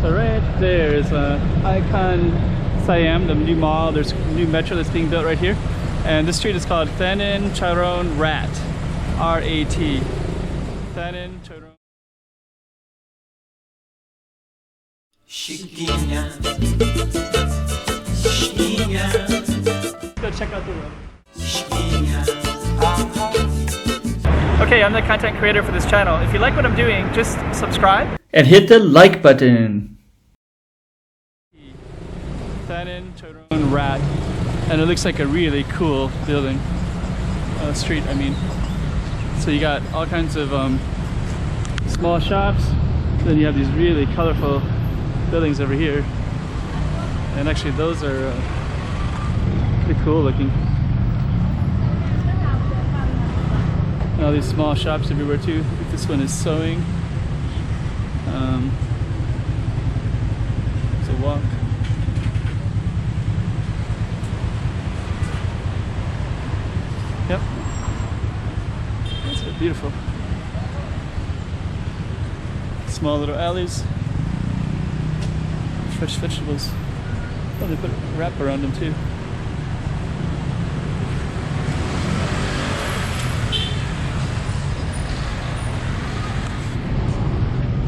So right there is Icon Siam, the new mall. There's a new metro that's being built right here. And this street is called Thanon Chroen Rat. R-A-T. Thanon Chroen. Go check out the road. Okay, I'm the content creator for this channel. If you like what I'm doing, just subscribe and hit the like button. Thanon Chroen Rat, and it looks like a really cool building, street. I mean, so you got all kinds of small shops. Then you have these really colorful buildings over here, and actually those are pretty cool looking. And all these small shops everywhere too. I think this one is sewing. It's a walk. Yep. That's so beautiful. Small little alleys. Fresh vegetables. Oh, they put a wrap around them too.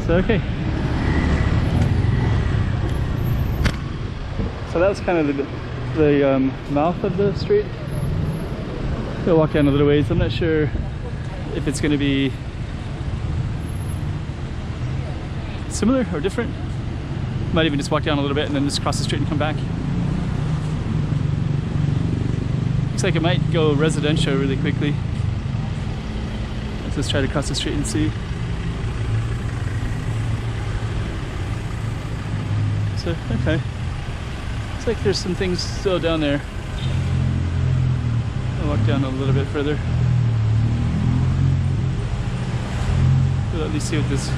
So, okay. So that was kind of the mouth of the street. We'll walk down a little ways. I'm not sure if it's going to be similar or different. Might even just walk down a little bit and then just cross the street and come back. Looks like it might go residential really quickly. Let's just try to cross the street and see. So, okay. Looks like there's some things still down there. I'll walk down a little bit further. We'll at least see what this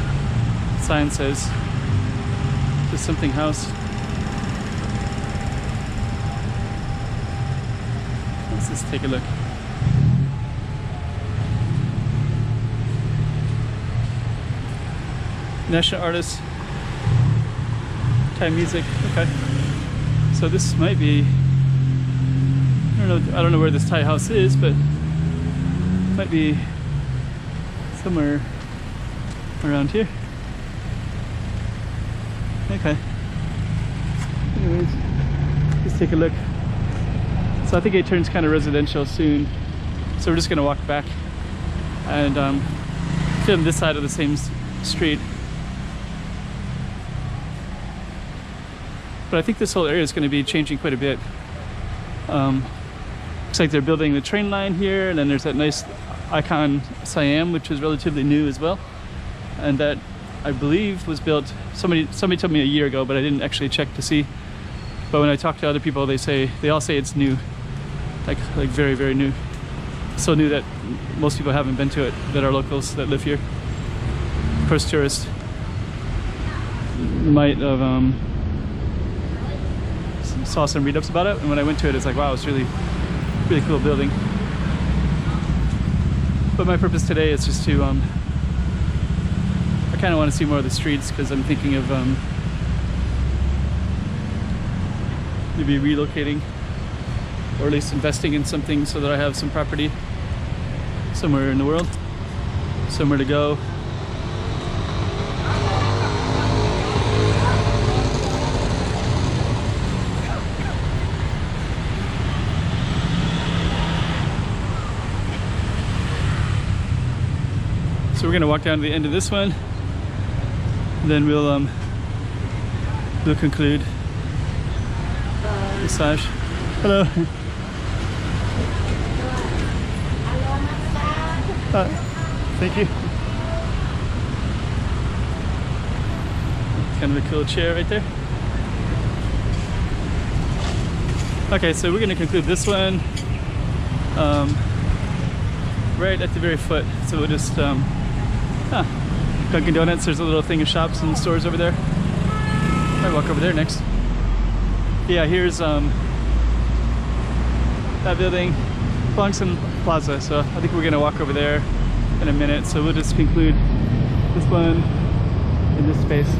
sign says. There's something house. Let's just take a look. National artist. Thai music. Okay. So this might be, I don't know where this Thai house is, but it might be somewhere around here. Okay. Anyways, let's take a look. So I think it turns kind of residential soon. So we're just gonna walk back and film this side of the same street. But I think this whole area is going to be changing quite a bit. Looks like they're building the train line here, and then there's that nice Icon Siam, which is relatively new as well, and that I believe was built. Somebody told me a year ago, but I didn't actually check to see. But when I talk to other people, they all say it's new, like very, very new. So new that most people haven't been to it that are locals that live here. Of course, tourists might have saw some read-ups about it, and when I went to it, it's like, wow, it's really cool building. But my purpose today is just to I kind of want to see more of the streets, because I'm thinking of maybe relocating, or at least investing in something so that I have some property somewhere in the world, somewhere to go. So we're gonna walk down to the end of this one, then we'll conclude. Massage. Hello. Thank you. Kind of a cool chair right there. Okay, so we're gonna conclude this one right at the very foot. So we'll just Dunkin' Donuts, there's a little thing of shops and stores over there. Might walk over there next. Yeah, here's that building, Bangkok Plaza. So I think we're gonna walk over there in a minute. So we'll just conclude this one in this space.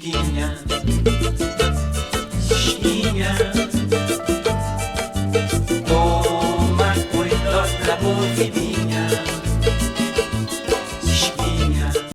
chiquinha, chiquinha.